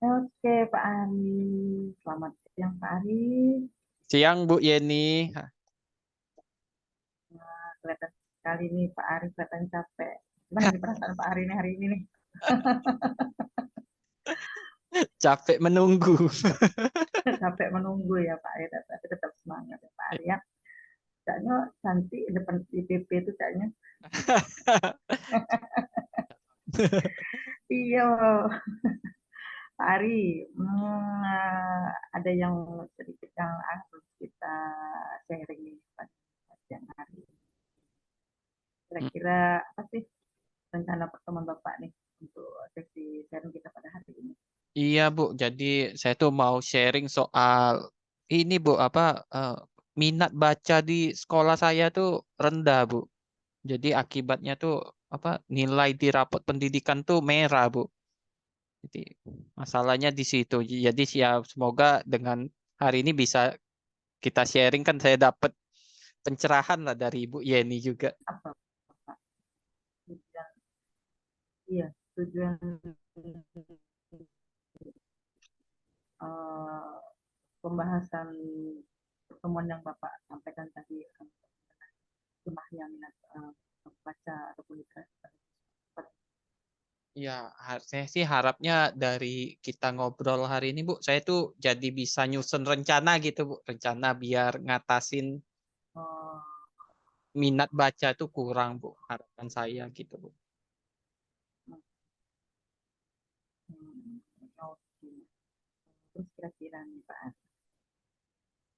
Oke, Pak Ari. Selamat siang, Pak Ari. Siang Bu Yeni. Kelihatan sekali nih, Pak Ari kelihatan capek. Gimana nih perasaan Pak Ari nih hari ini nih? Capek menunggu. Capek menunggu ya, Pak Ari. Tapi tetap semangat ya, Pak Ari ya. Kayaknya cantik depan IPP itu kayaknya. Iya, Pak Ari. Ada yang sedikit yang harus kita sharing nih pada siang hari. Kira-kira apa sih rencana pertemuan Bapak nih untuk sesi sharing kita pada hari ini? Iya Bu, jadi saya tuh mau sharing soal ini Bu, minat baca di sekolah saya tuh rendah Bu. Jadi akibatnya tuh nilai di rapot pendidikan tuh merah Bu. Jadi masalahnya di situ. Jadi siap semoga dengan hari ini bisa kita sharing kan saya dapat pencerahan lah dari Ibu Yeni juga. Apa Pak? Tujuan, iya, tujuan eh, pembahasan pertemuan yang Bapak sampaikan tadi lemahnya minat baca ataupun literasi. Ya, saya sih harapnya dari kita ngobrol hari ini, Bu, saya tuh jadi bisa nyusun rencana gitu, Bu. Rencana biar ngatasin Oh, minat baca tuh kurang, Bu. Harapan saya gitu, Bu. oke. Terus kira-kira nih Pak,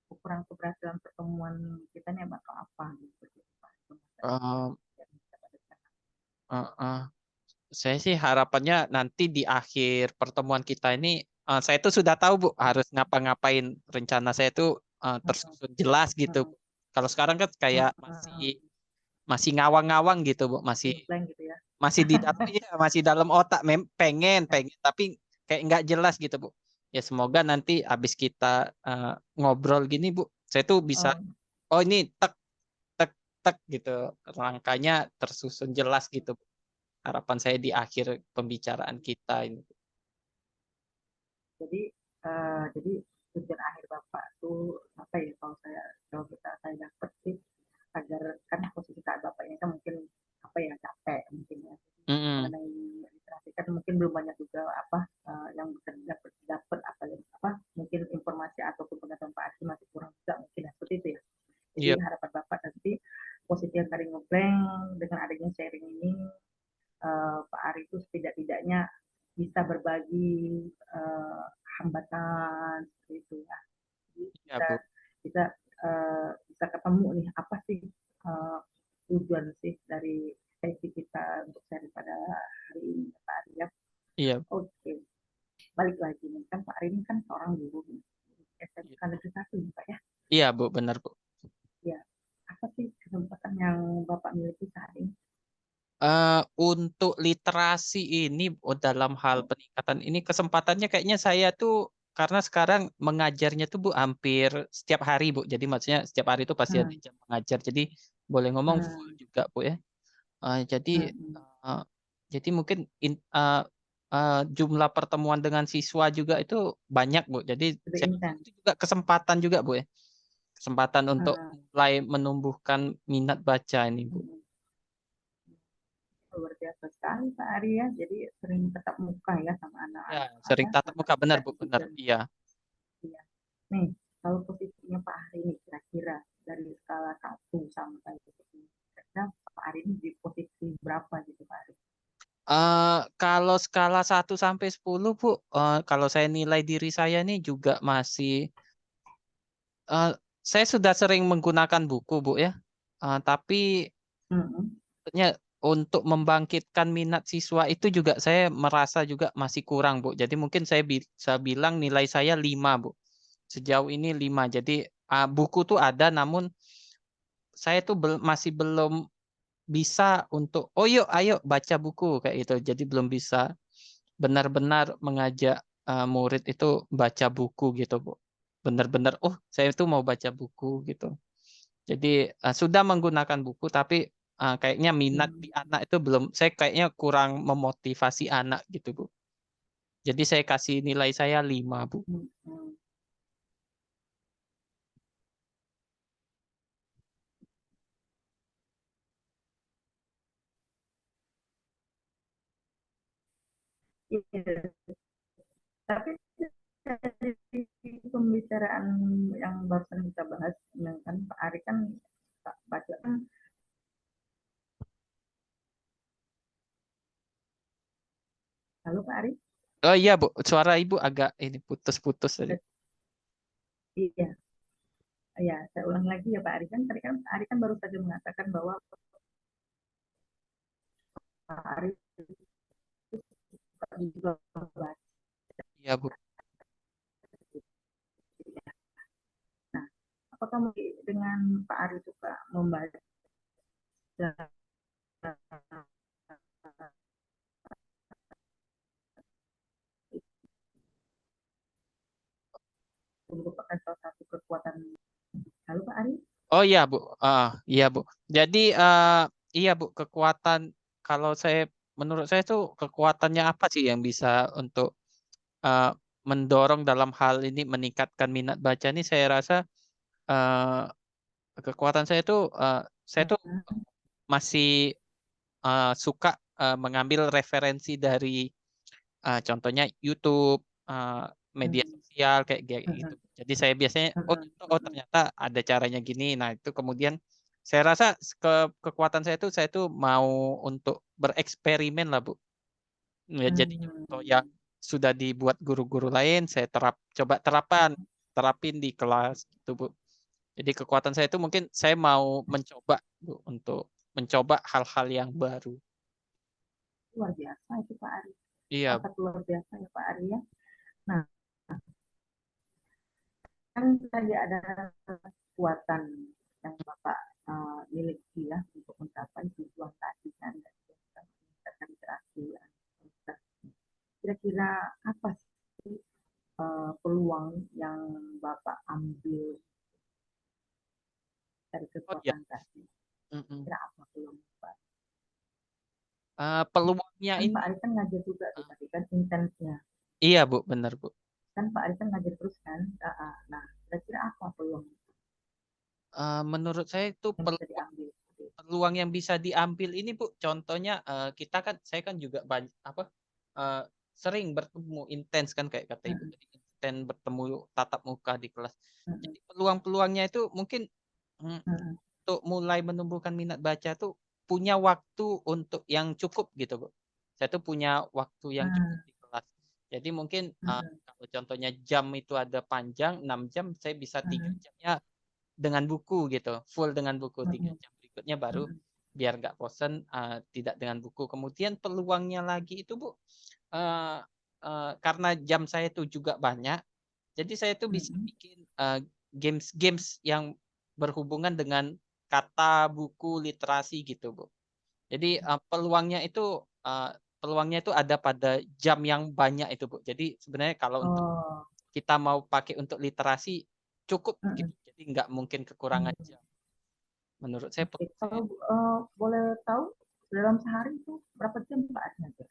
ukuran keberhasilan pertemuan kita nih bakal apa gitu Pak? Eh, eh, eh. Saya sih harapannya nanti di akhir pertemuan kita ini, saya tuh sudah tahu, Bu, harus ngapa-ngapain. Rencana saya tuh tersusun jelas gitu, Bu. Kalau sekarang kan kayak masih masih ngawang-ngawang gitu, Bu. Masih Blank gitu ya. masih di dalam iya, masih dalam otak pengen pengen tapi kayak nggak jelas gitu Bu. Ya semoga nanti habis kita eh, ngobrol gini Bu, saya tuh bisa Oh, oh ini tek tek tek gitu, langkahnya tersusun jelas gitu Bu. Harapan saya di akhir pembicaraan kita ini. jadi tujuan akhir Bapak tuh apa ya kalau saya dapat sih agar kan posisi saat Bapak ini kan mungkin apa ya capek mungkin ya Mm-mm. mengenai literasi kan mungkin belum banyak juga yang bisa dapat apa ya apa mungkin informasi ataupun pengetahuan Pak Arsi masih kurang juga mungkin ya, seperti itu ya. Jadi Iya, harapan Bapak nanti posisi yang tadi ngeblank dengan adanya sharing ini Pak Ari itu setidak-tidaknya bisa berbagi hambatan seperti itu ya. Jadi iya kita Bu. bisa bisa ketemu nih apa sih uh, tujuan sih dari sesi kita untuk sharing pada hari ini Pak Ari ya. Iya. Oke, balik lagi nih kan Pak Ari ini kan seorang guru nih. SMK Negeri 1 nih Pak ya. Iya Bu, benar Bu. Ya, apa sih kesempatan yang Bapak miliki saat ini? Untuk literasi ini dalam hal peningkatan ini kesempatannya kayaknya saya tuh karena sekarang mengajarnya tuh Bu hampir setiap hari Bu. Jadi maksudnya setiap hari itu pasti ada Hmm, jam mengajar. Jadi boleh ngomong full hmm, juga Bu ya. Jadi hmm. eh, mungkin jumlah pertemuan dengan siswa juga itu banyak Bu. Jadi Lebih saya pikir intens. itu juga kesempatan juga Bu ya. Kesempatan untuk Hmm, mulai menumbuhkan minat baca ini Bu. hmm. Luar biasa sekali Pak Ari ya. Jadi sering tetap muka ya sama Ya, anak-anak sering tatap anak muka benar kita Bu, benar. juga. Iya. Iya. Nih, kalau posisinya Pak Ari ini kira-kira dari skala 1 sampai 10, kira-kira Pak Ari ini di posisi berapa gitu Pak Ari? Kalau skala 1 sampai 10 Bu, kalau saya nilai diri saya nih juga masih, eh, saya sudah sering menggunakan buku Bu ya. Tapi Hmm, sebenarnya untuk membangkitkan minat siswa itu juga saya merasa juga masih kurang Bu. Jadi mungkin saya bisa bilang nilai saya 5 Bu. Sejauh ini 5. Jadi buku tuh ada namun saya tuh masih belum bisa untuk oh yuk ayo baca buku kayak gitu. Jadi belum bisa benar-benar mengajak murid itu baca buku gitu, Bu. Benar-benar, oh saya itu mau baca buku gitu. Jadi sudah menggunakan buku, tapi kayaknya minat di hmm. anak itu belum, saya kayaknya kurang memotivasi anak gitu, Bu. Jadi saya kasih nilai saya 5, Bu. Iya, tapi dari pembicaraan yang barusan kita bahas, kan Pak Ari kan Pak baca kan, halo Pak Ari. Oh iya, Bu. Suara Ibu agak ini putus-putus tadi. Iya, ya saya ulang lagi ya Pak Ari, kan tadi kan Pak Ari kan baru saja mengatakan bahwa Pak Ari juga baca. Iya, Bu. Nah, apakah mungkin dengan Pak Ari suka membaca merupakan salah satu kekuatan? Halo Pak Ari. Oh iya, Bu. Iya, Bu. Jadi iya, Bu, kekuatan kalau menurut saya tuh kekuatannya apa sih yang bisa untuk eh, mendorong dalam hal ini meningkatkan minat baca ini, saya rasa eh, kekuatan saya tuh masih suka mengambil referensi dari contohnya YouTube, media sosial kayak gitu. Jadi saya biasanya ternyata ada caranya gini. Nah, itu kemudian saya rasa kekuatan saya tuh mau untuk bereksperimen lah, Bu. Ya, jadi contoh yang sudah dibuat guru-guru lain saya coba terapin di kelas gitu, Bu. Jadi kekuatan saya itu mungkin saya mau mencoba, Bu, untuk mencoba hal-hal yang baru. Luar biasa itu Pak Ari. Iya, Bu. Sangat luar biasa ya Pak Ari ya. Nah, kan tadi ada kekuatan yang Bapak miliki ya untuk mencapai tujuan tadi kan, dan meningkatkan literasi ya. Kira-kira apa sih peluang yang Bapak ambil dari Oh iya. kekuatan tadi? Mm-mm. Kira apa peluang Pak? Peluangnya Kan ini, Pak Ari kan ngajar juga tuh tadi kan intensnya. iya, Bu, benar, Bu. Kan Pak Ari kan ngajar terus kan. Nah, kira-kira apa peluang Menurut saya itu yang bisa diambil? peluang yang bisa diambil ini, Bu. Contohnya saya kan juga banyak eh, sering bertemu intens kan kayak kata Ibu tadi, intens bertemu tatap muka di kelas. Jadi peluang-peluangnya itu mungkin mm, untuk mulai menumbuhkan minat baca tuh punya waktu untuk yang cukup gitu, Bu. Saya tuh punya waktu yang cukup di kelas. Jadi mungkin kalau contohnya jam itu ada panjang 6 jam, saya bisa 3 jamnya dengan buku gitu, full dengan buku. 3 jam berikutnya baru biar nggak bosen tidak dengan buku. Kemudian peluangnya lagi itu, Bu, eh, karena jam saya itu juga banyak, jadi saya tuh bisa bikin games-games yang berhubungan dengan kata, buku, literasi gitu, Bu. Jadi peluangnya itu ada pada jam yang banyak itu, Bu. Jadi sebenarnya kalau untuk Oh, kita mau pakai untuk literasi cukup gitu. Jadi nggak mungkin kekurangan jam. Menurut saya oke. Kalau boleh tahu dalam sehari itu berapa jam Pak Ari ngajar?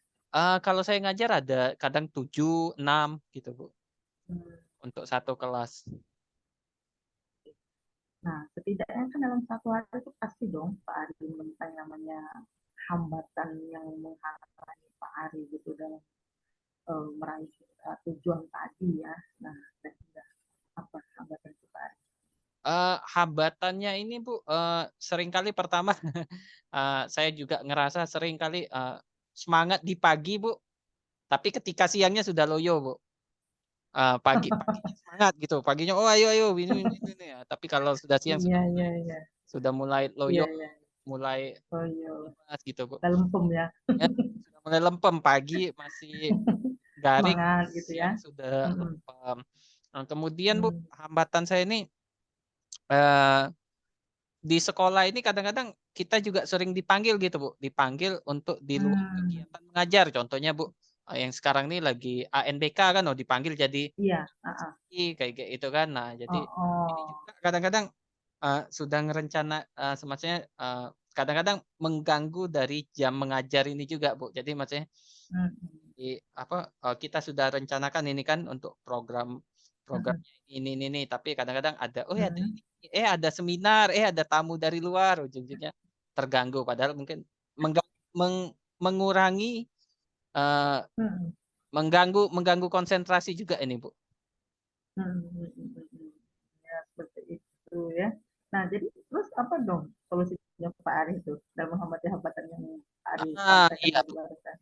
kalau saya ngajar ada kadang 7, 6 gitu, Bu, Hmm. untuk satu kelas. Nah, setidaknya kan dalam satu hari itu pasti dong Pak Ari menemukan namanya hambatan yang menghalangi Pak Ari gitu dalam meraih tujuan tadi ya. Nah, kira-kira apa hambatan itu Pak Ari? Hambatannya ini, Bu, seringkali pertama saya juga ngerasa seringkali semangat di pagi, Bu, tapi ketika siangnya sudah loyo, Bu. Paginya semangat gitu, paginya oh ayo ayo ini ya. Tapi kalau sudah siang Iya, iya, iya. sudah mulai loyo, Iya, iya. mulai Oh iya. lemas gitu, Bu. Udah lempem ya. Ya, sudah mulai lempem, pagi masih garing, Semangat gitu ya. siang sudah Mm-mm. lempem. Nah, kemudian, Bu, Mm. hambatan saya ini eh, di sekolah ini kadang-kadang kita juga sering dipanggil gitu, Bu, dipanggil untuk di luar Hmm. kegiatan mengajar. Contohnya, Bu, yang sekarang ini lagi ANBK kan, dipanggil jadi Iya. kayak itu kan. Nah, jadi Oh, ini oh. juga kadang-kadang sudah ngerencana semacamnya kadang-kadang mengganggu dari jam mengajar ini juga, Bu. Jadi maksudnya kita sudah rencanakan ini kan untuk programnya ini, tapi kadang-kadang ada ada ini, ada seminar, ada tamu dari luar, ujung-ujungnya terganggu padahal mungkin mengurangi mengganggu konsentrasi juga ini, Bu. Ya, seperti itu ya. Nah, jadi terus apa dong solusinya Pak Ari itu dalam menghadapi hambatan yang Pak Ari sampaikan Iya, tadi Bu. barusan?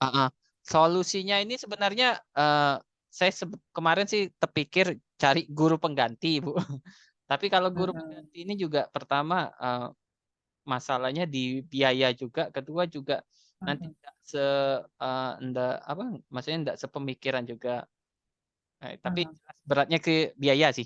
Solusinya ini sebenarnya saya kemarin sih terpikir cari guru pengganti, Bu. Tapi kalau guru pengganti ini juga pertama masalahnya di biaya juga, kedua juga nanti enggak maksudnya enggak sepemikiran juga. Tapi beratnya ke biaya sih.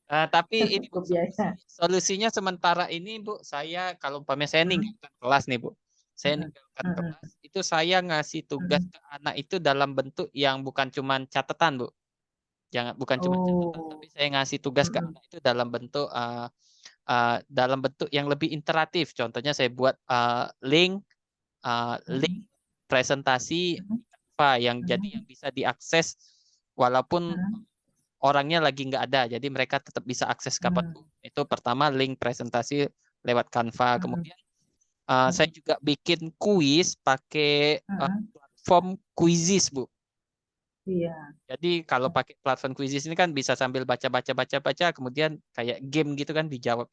Tapi ini Bu, Cukup biaya. solusinya sementara ini, Bu, saya kalau umpamanya saya ninggalkan kelas nih, Bu. Saya ninggalkan kelas, itu saya ngasih tugas ke anak itu dalam bentuk yang bukan cuma catatan, Bu. Bukan cuma catatan, tapi saya ngasih tugas ke anak itu dalam bentuk yang lebih interaktif. Contohnya saya buat link presentasi yang jadi yang bisa diakses walaupun orangnya lagi nggak ada, jadi mereka tetap bisa akses kapanpun. Itu pertama, link presentasi lewat Canva. Kemudian saya juga bikin kuis pakai platform Quizizz, Bu. Iya. Jadi kalau pakai platform Quizizz ini kan bisa sambil baca, kemudian kayak game gitu kan, dijawab.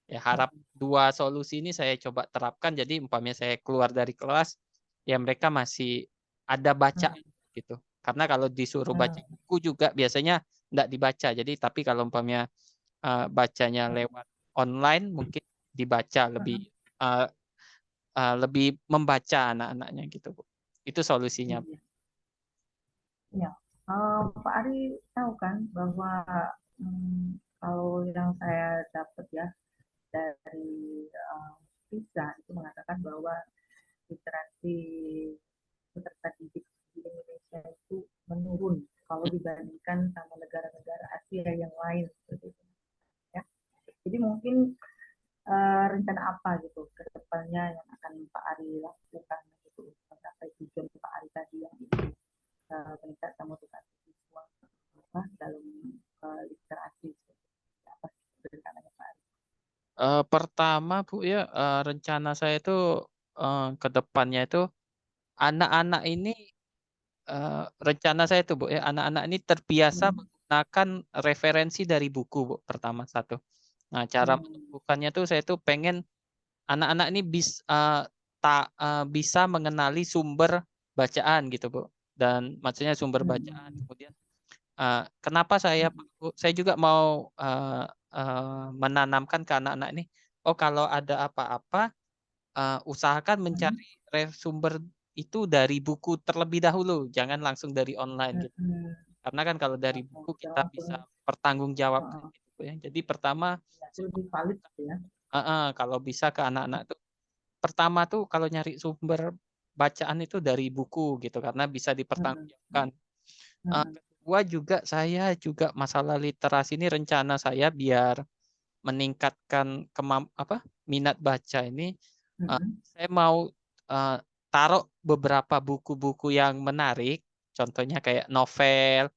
Ya, harap dua solusi ini saya coba terapkan. Jadi umpamanya saya keluar dari kelas, ya mereka masih ada bacaan gitu. Karena kalau disuruh baca buku juga biasanya enggak dibaca. Jadi tapi kalau umpamanya bacanya lewat online, mungkin dibaca lebih membaca anak-anaknya gitu, Bu. Itu solusinya. Ya, Pak Ari tahu kan bahwa kalau yang saya dapat ya dari PISA itu mengatakan bahwa literasi peserta didik di Indonesia itu menurun kalau dibandingkan sama negara-negara Asia yang lain seperti itu. Ya. Jadi mungkin rencana apa gitu ke depannya yang akan Pak Ari lakukan gitu mencapai tujuan Pak Ari tadi yang itu meningkatkan motivasi siswa dalam literasi apa rencananya Pak Ari? Pertama, Bu, ya rencana saya itu ke depannya itu anak-anak ini rencana saya itu, Bu, ya anak-anak ini terbiasa menggunakan referensi dari buku, Bu, pertama satu. Nah, cara menumbuhkannya tuh saya tuh pengen anak-anak ini bisa mengenali sumber bacaan gitu, Bu. Dan maksudnya sumber bacaan. Kemudian kenapa saya juga mau menanamkan ke anak-anak ini, kalau ada apa-apa usahakan mencari sumber itu dari buku terlebih dahulu, jangan langsung dari online gitu. Karena kan kalau dari buku kita bisa pertanggungjawabkan gitu ya. Jadi pertama lebih valid ya. kalau bisa ke anak-anak tuh pertama tuh kalau nyari sumber bacaan itu dari buku gitu karena bisa dipertanggungjawabkan. Kedua juga saya juga masalah literasi ini rencana saya biar meningkatkan minat baca ini saya mau taruh beberapa buku-buku yang menarik, contohnya kayak novel,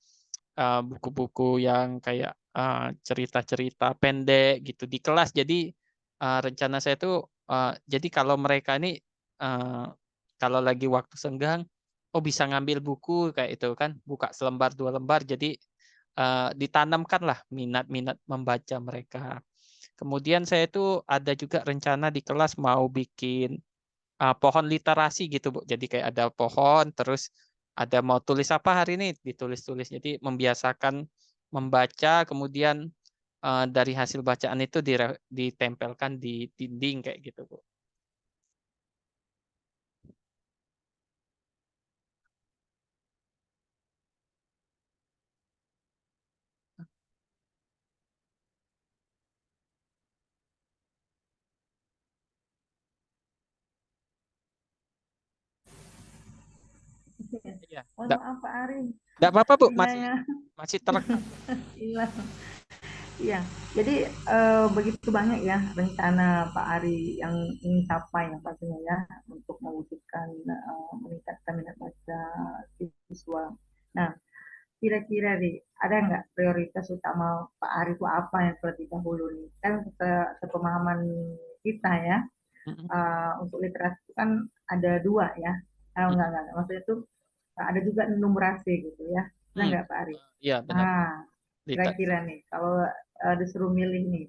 buku-buku yang kayak cerita-cerita pendek gitu di kelas. Jadi rencana saya tuh jadi kalau mereka ini kalau lagi waktu senggang, bisa ngambil buku kayak itu kan, buka selembar dua lembar. Jadi ditanamkanlah minat-minat membaca mereka. Kemudian saya itu ada juga rencana di kelas mau bikin pohon literasi gitu, Bu. Jadi kayak ada pohon, terus ada mau tulis apa hari ini, ditulis-tulis. Jadi membiasakan membaca, kemudian dari hasil bacaan itu ditempelkan di dinding kayak gitu, Bu. Iya. Mohon maaf Pak Ari, Enggak apa-apa, Bu. sinyalnya Masih terekam. hilang. Iya, jadi begitu banyak ya rencana Pak Ari yang ingin capai yang pastinya ya untuk mewujudkan meningkatkan minat baca siswa. Nah, kira-kira nih ada nggak prioritas utama Pak Ari itu apa yang terlebih dahulu nih? Kan sepemahaman kita ya Mm-mm. untuk literasi itu kan ada dua ya. Enggak. Maksudnya tuh ada juga numerasi gitu ya. Ada Hmm. nggak Pak Ari? Iya benar. Nah, Lita. kira-kira nih, kalau disuruh milih nih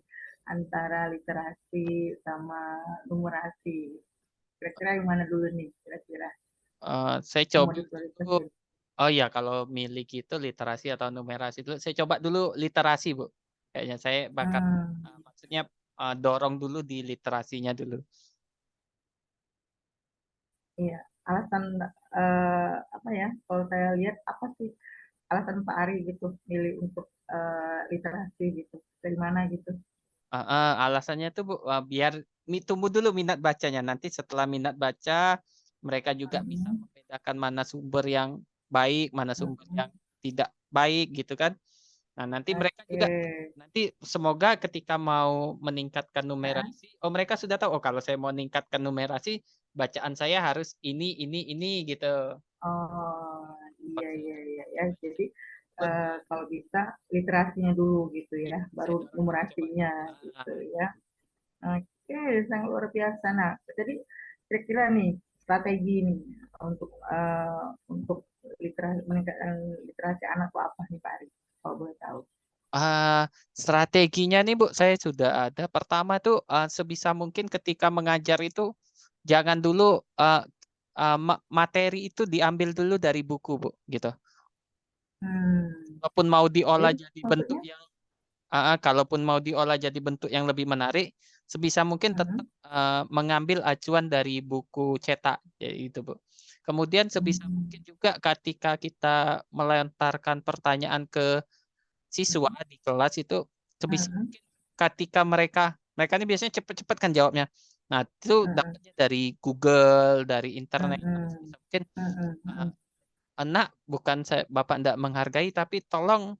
antara literasi sama numerasi, kira-kira yang mana dulu nih? Kira-kira Saya yang mau coba dulu. diprioritaskan? Oh iya, kalau milih gitu literasi atau numerasi dulu. Saya coba dulu literasi, Bu. Kayaknya saya bakal, Hmm, maksudnya dorong dulu di literasinya dulu. iya. Alasan apa ya? Kalau saya lihat apa sih alasan Pak Ari gitu milih untuk literasi gitu? Dari mana gitu? Alasannya tuh Bu, biar tumbuh dulu minat bacanya. Nanti setelah minat baca, mereka juga bisa Hmm, membedakan mana sumber yang baik, mana sumber hmm, yang tidak baik gitu kan. Nah, nanti mereka oke. juga nanti semoga ketika mau meningkatkan Hah? numerasi, oh mereka sudah tahu, oh kalau saya mau meningkatkan numerasi, bacaan saya harus ini gitu. Oh, iya, Maksudnya iya, iya, ya. Jadi betul. kalau bisa literasinya dulu gitu Ya, ya, saya baru dorong dulu coba. numerasinya gitu Ah, ya. Oke, sangat luar biasa. Nah, jadi kira-kira nih strategi nih untuk literasi meningkatkan literasi anak tuh apa nih Pak Ari? Kalau boleh tahu. Strateginya nih Bu, saya sudah ada. Pertama tuh sebisa mungkin ketika mengajar itu jangan dulu materi itu diambil dulu dari buku Bu, gitu. Hmm, Walaupun mau diolah jadi jadi bentuk maksudnya? yang kalaupun mau diolah jadi bentuk yang lebih menarik, sebisa mungkin tetap Hmm, mengambil acuan dari buku cetak, ya itu Bu. Kemudian sebisa hmm, mungkin juga ketika kita melontarkan pertanyaan ke siswa hmm, di kelas itu sebisa hmm, mungkin ketika mereka mereka ini biasanya cepet-cepet kan jawabnya. Nah, itu hmm, dapatnya dari Google, dari hmm, internet. Nah, hmm, sebisa mungkin hmm, uh, hmm, enak bukan saya Bapak tidak menghargai tapi tolong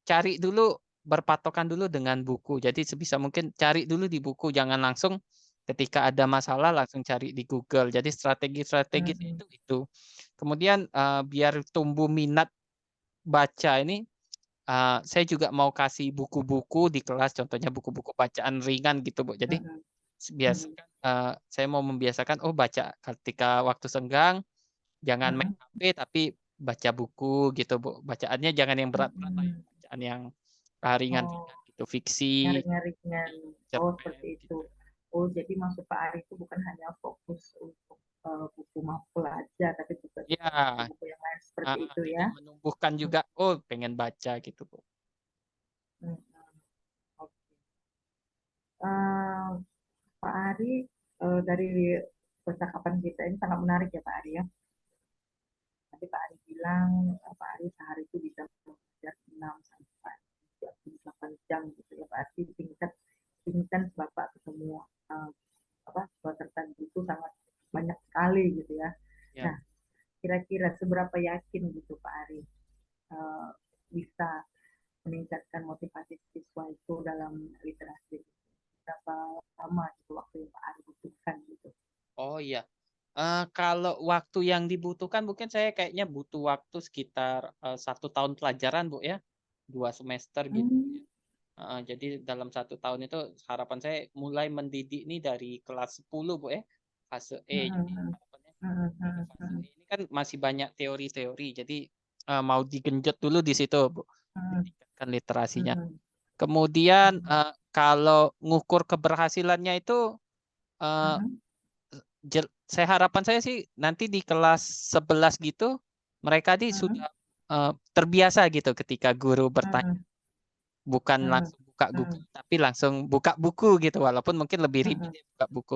cari dulu berpatokan dulu dengan buku. Jadi sebisa mungkin cari dulu di buku, jangan langsung ketika ada masalah langsung cari di Google. Jadi hmm, strategi-strategi hmm. itu. Kemudian biar tumbuh minat baca ini saya juga mau kasih buku-buku di kelas, contohnya buku-buku bacaan ringan gitu, Bu. Jadi Hmm, hmm, biasakan saya mau membiasakan oh baca ketika waktu senggang, jangan main hmm, HP tapi baca buku gitu, Bu. Bacaannya jangan yang hmm, berat-berat lah ya. hmm. Bacaan yang ringan-ringan Oh, gitu, fiksi, nyari-nyari ringan. Oh, cerpen seperti itu. gitu. Oh, jadi maksud Pak Ari itu bukan hanya fokus untuk buku makul aja, tapi juga Ya, dengan buku-buku yang lain seperti itu jadi ya. menumbuhkan Hmm, juga oh pengen baca gitu, Bu. hmm, oke. Eh, Pak Ari, dari percakapan kita ini sangat menarik ya Pak Ari ya. Tadi Pak Ari bilang Pak Ari sehari itu bisa belajar 6 sampai 8 jam gitu ya. Berarti tingkat tingkat Bapak ketemu supporter tadi itu sangat banyak sekali gitu ya. Ya. Nah, kira-kira seberapa yakin gitu Pak Ari uh, bisa meningkatkan motivasi siswa itu dalam literasi? Berapa lama itu waktu yang Pak Ari butuhkan gitu? Oh iya. Kalau waktu yang dibutuhkan mungkin saya kayaknya butuh waktu sekitar 1 tahun pelajaran Bu ya, 2 semester gitu Bu Hmm, ya. Jadi dalam 1 tahun itu harapan saya mulai mendidik ini dari kelas 10 Bu ya, fase E. hmm, Jadi hmm, harapannya hmm, di hmm, fase hmm, E ini kan masih banyak teori-teori, jadi mau digenjot dulu di situ Bu, hmm, ditingkatkan literasinya. hmm, Kemudian hmm, kalau ngukur keberhasilannya itu eh, hmm, saya harapan saya sih nanti di kelas 11 gitu mereka hmm, sudah terbiasa gitu ketika guru bertanya, hmm, bukan hmm, langsung buka hmm, Google tapi langsung buka buku gitu walaupun mungkin lebih ribet hmm, ya buka buku.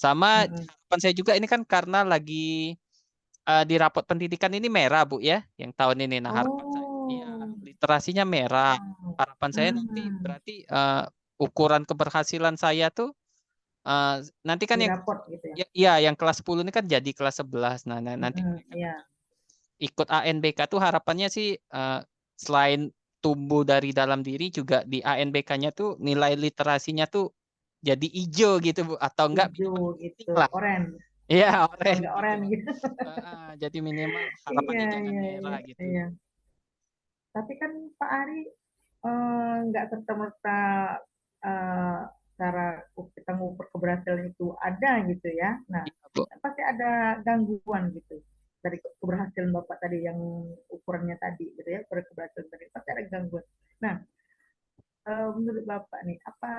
Sama hmm. harapan saya juga ini kan karena lagi di rapot pendidikan ini merah Bu ya yang tahun ini. Nah, harapan saya iya Oh, literasinya merah. wow. Harapan saya nanti Hmm, berarti ukuran keberhasilan saya tuh eh, nanti kan di yang raport gitu ya. ya, iya, yang kelas 10 ini kan jadi kelas 11. Nah, nanti Hmm, mereka iya. ikut ANBK tuh harapannya sih selain tumbuh dari dalam diri juga di ANBK-nya tuh nilai literasinya tuh jadi hijau gitu Bu, atau enggak hijau minimal gitu, lah. orange Iya, atau orange enggak gitu. orange gitu. Jadi minimal Iya, harapannya jangan iya, merah iya, gitu. iya. Tapi kan Pak Ari nggak serta-merta eh, cara kita ngukur keberhasilan itu ada gitu ya. Nah, Iya, Bu. pasti ada gangguan gitu dari keberhasilan Bapak tadi yang ukurannya tadi gitu ya, ukuran keberhasilan tadi pasti ada gangguan. Nah, menurut Bapak nih, apa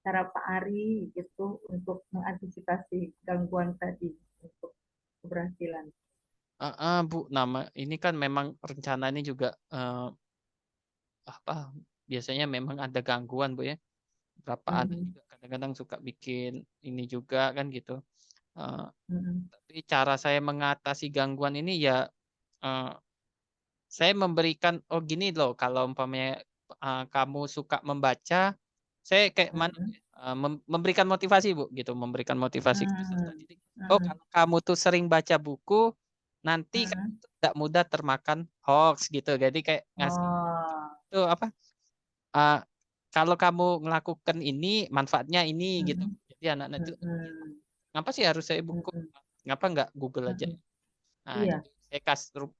cara Pak Ari gitu untuk mengantisipasi gangguan tadi untuk keberhasilan? Bu, nama ini kan memang rencana ini juga apa biasanya memang ada gangguan Bu ya. Berapa anak Mm-mm, juga kadang-kadang suka bikin ini juga kan gitu. Eh, mm-mm, tapi cara saya mengatasi gangguan ini ya eh, saya memberikan oh gini loh kalau umpamanya kamu suka membaca, saya kayak mana mm-mm, ya, memberikan motivasi Bu gitu, memberikan motivasi ke peserta mm-mm, didik. Oh mm-mm, kalau kamu tuh sering baca buku, nanti kamu mm-mm. tuh tidak mudah termakan hoax gitu. Jadi kayak ngasih Oh, tuh apa? eh, Kalau kamu melakukan ini, manfaatnya ini gitu. mm-mm, Jadi anak-anak itu, oh iya, mm-mm, ngapa sih harus saya buku? mm-mm, Ngapa nggak Google aja? mm-mm. Nah, Iya. jadi saya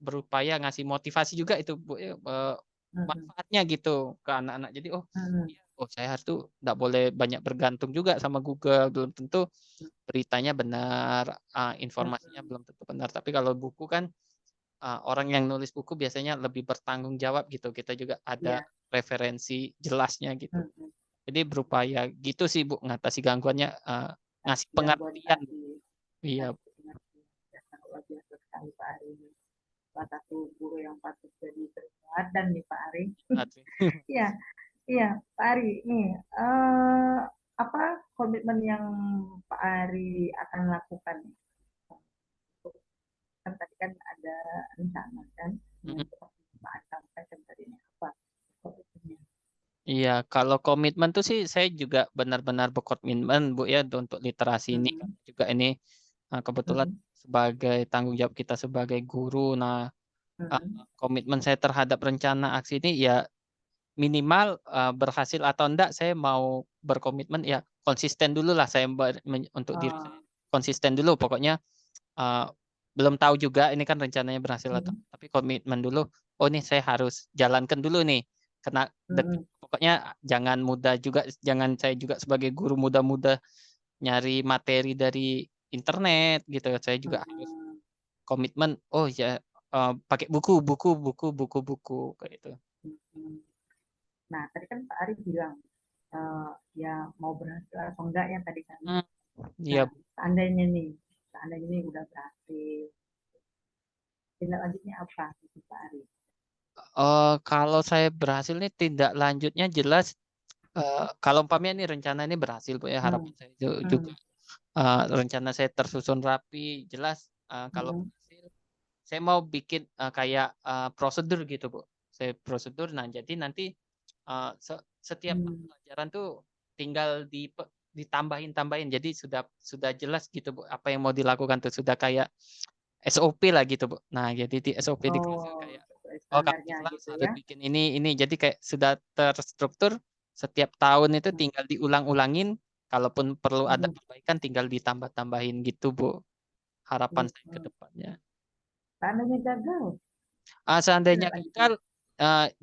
berupaya ngasih motivasi juga itu Bu, ya, Mm-mm, manfaatnya gitu ke anak-anak. Jadi oh mm-mm, iya, oh saya harus tuh nggak boleh banyak bergantung juga sama Google. Belum tentu beritanya benar, informasinya mm-mm. belum tentu benar. Tapi kalau buku kan orang yang nulis buku biasanya lebih bertanggung jawab gitu. Kita juga ada Iya. referensi jelasnya gitu. Mm-mm. Jadi berupaya gitu sih Bu ngatasi gangguannya, ngasih Gangguan pengertian Bu. tadi. Iya, Tadi pengertian. Ya, sangat luar biasa sekali Pak Ari. Salah satu guru yang patut jadi teladan nih Pak Ari. Bu. Iya, iya Pak Ari. Nih, apa komitmen yang Pak Ari akan lakukan? Kan tadi kan ada rencana kan yang seperti Pak Ari sampaikan tadi ini apa komitmennya? Iya, kalau komitmen tuh sih saya juga benar-benar berkomitmen Bu ya untuk literasi ini Mm-mm, karena juga ini kebetulan mm-mm, sebagai tanggung jawab kita sebagai guru. Nah, uh, mm-mm. komitmen saya terhadap rencana aksi ini ya minimal berhasil atau enggak saya mau berkomitmen ya konsisten dulu lah saya untuk diri saya Oh, konsisten dulu pokoknya uh, belum tahu juga ini kan rencananya berhasil atau mm-mm, tapi komitmen dulu oh nih saya harus jalankan dulu nih kena mm-mm. pokoknya jangan mudah juga jangan saya juga sebagai guru muda-muda nyari materi dari internet gitu saya juga harus Mm-mm. komitmen oh ya pakai buku buku buku buku buku kayak itu. Mm-mm. Nah, tadi kan Pak Ari bilang eh, ya mau berhasil atau enggak yang tadi kan. Hmm, iya. Nah, seandainya nih udah berhasil, tindak lanjutnya apa gitu Pak Ari? Kalau saya berhasil nih tindak lanjutnya jelas kalau umpamanya ini rencana ini berhasil Bu ya Hmm, harapan saya juga hmm, rencana saya tersusun rapi jelas kalau hmm, berhasil saya mau bikin kayak prosedur gitu Bu. Saya prosedur nah jadi nanti setiap hmm. pelajaran tuh tinggal ditambahin-tambahin jadi sudah jelas gitu Bu apa yang mau dilakukan tuh sudah kayak SOP lah gitu Bu. Nah jadi di SOP di kelas tuh Oh, kayak sesuai oh kamu di standarnya kelas gitu harus ya. bikin ini jadi kayak sudah terstruktur setiap tahun itu Hmm, tinggal diulang-ulangin kalaupun perlu ada hmm, perbaikan tinggal ditambah-tambahin gitu Bu harapan hmm, saya ke hmm. depannya. Seandainya gagal, Seandainya tindak lanjutnya. gagal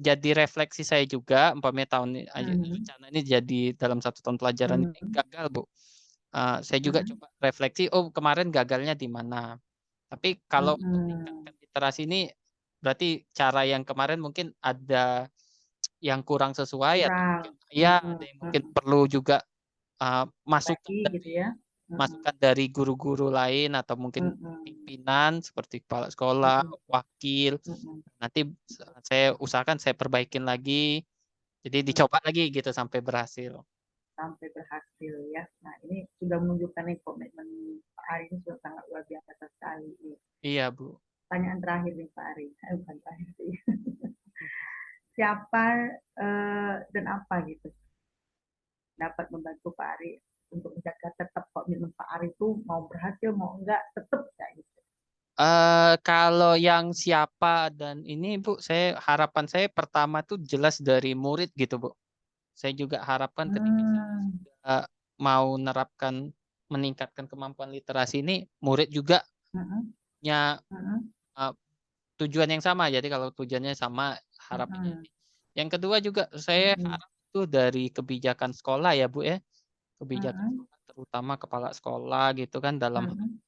jadi refleksi saya juga umpamanya tahun ini Hmm, rencana ini jadi dalam satu tahun pelajaran ini hmm, gagal Bu. Saya juga hmm, coba refleksi oh kemarin gagalnya di mana. Tapi kalau untuk hmm. tingkatkan literasi ini berarti cara yang kemarin mungkin ada yang kurang sesuai atau Kurang. mungkin ya Hmm, ada hmm, yang mungkin hmm. perlu juga masukan Lagi gitu ya. dari Hmm, masukan dari guru-guru lain atau mungkin hmm, hmm, pimpinan seperti kepala sekolah, hmm, wakil. hmm, hmm, Nanti saya usahakan saya perbaikin lagi. Jadi hmm. dicoba lagi gitu sampai berhasil. Sampai berhasil ya. Nah, ini sudah menunjukkan nih komitmen Pak Ari ini sudah sangat luar biasa sekali. Iya, Bu. Pertanyaan terakhir nih Pak Ari, bukan terakhir sih. Siapa dan apa gitu dapat membantu Pak Ari untuk menjaga tetap komitmen Pak Ari itu mau berhasil mau enggak tetap kayak gitu. Kalau yang siapa dan ini Bu, harapan saya pertama tuh jelas dari murid gitu Bu. Saya juga harapkan ketika saya Hmm, sudah mau meningkatkan kemampuan literasi ini, murid juga mm-mm, punya mm-mm, uh, tujuan yang sama. Jadi kalau tujuannya sama, harapannya mm-mm, ini. Yang kedua juga saya mm-mm, harap itu dari kebijakan sekolah ya Bu ya. Kebijakan mm-mm, sekolah, terutama kepala sekolah gitu kan dalam mm-mm,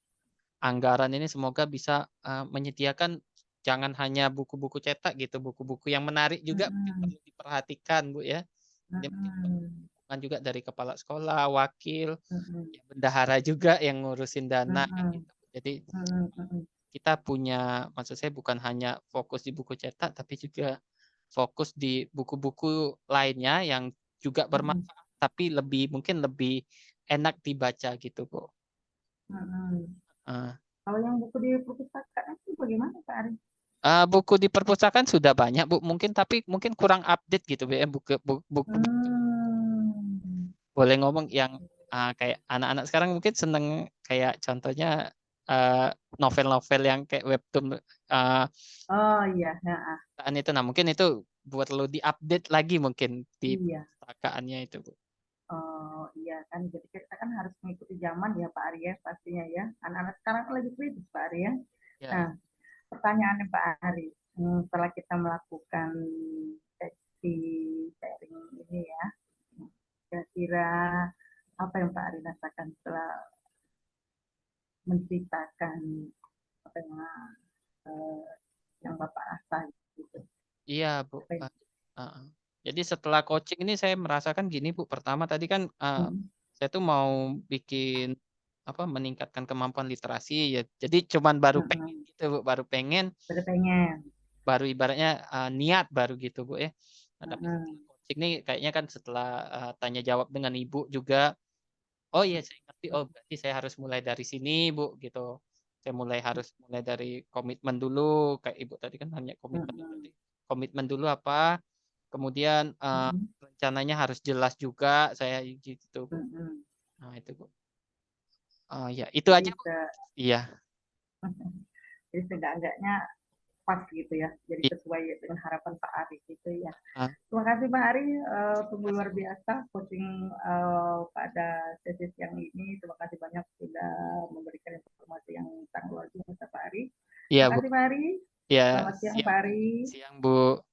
anggaran ini semoga bisa menyediakan jangan hanya buku-buku cetak gitu, buku-buku yang menarik juga mungkin mm-mm, perlu diperhatikan Bu ya. Jadi mungkin perlu mm-mm, dukungan juga dari kepala sekolah, wakil, mm-mm, ya bendahara juga yang ngurusin dana kayak mm-mm, gitu. Jadi mm-mm, mm-mm, kita punya, maksud saya bukan hanya fokus di buku cetak, tapi juga fokus di buku-buku lainnya yang juga mm-mm, bermanfaat, tapi mungkin lebih enak dibaca gitu Bu. mm-mm. Eh, Kalau yang buku di perpustakaan itu bagaimana Pak Ari? buku di perpustakaan sudah banyak Bu, tapi mungkin kurang update gitu Bu ya. Buku Hmm. boleh ngomong yang kayak anak-anak sekarang mungkin seneng kayak contohnya eh, novel-novel yang kayak webtoon Oh iya, ya, itu. Nah mungkin itu buat lo diupdate lagi mungkin di iya. perpustakaannya itu Bu. Oh iya kan, jadi kita kan harus mengikuti zaman ya Pak Ari ya, pastinya ya. Anak-anak sekarang kan lagi kritis Pak Ari ya. Nah, Ya. pertanyaannya Pak Ari, setelah kita melakukan sesi sharing ini ya, kira-kira apa yang Pak Ari rasakan setelah menceritakan apa eh, yang Bapak rasa gitu? Iya Bu. Apa yang, Uh. Jadi setelah coaching ini saya merasakan gini Bu. Pertama tadi kan hmm, saya tuh mau bikin meningkatkan kemampuan literasi ya. Jadi cuman baru pengen hmm, gitu Bu, udah pengen, baru ibaratnya niat baru gitu Bu ya. Nah, tapi setelah hmm, coaching nih kayaknya kan setelah tanya jawab dengan Ibu juga, oh iya saya ngerti, oh berarti saya harus mulai dari sini Bu gitu. Saya harus mulai dari komitmen dulu, kayak Ibu tadi kan hanya komitmen dulu. hmm, Komitmen dulu apa, kemudian hmm, rencananya harus jelas juga saya gitu Bu. hmm, hmm. Nah itu Bu. Oh ya itu Jadi aja Bu. se Iya. jadi seenggak-enggaknya pas gitu ya, jadi Iya. sesuai dengan harapan Pak Ari gitu ya. Ah, Terima kasih Pak Ari, sungguh makasih luar Bu. biasa coaching pada sesi siang ini. Terima kasih banyak sudah memberikan informasi yang sangat luar biasa Pak Ari. Iya Terima Bu. kasih Pak Ari. Ya Selamat siang siang Pak Bu. Ari. Siang Bu.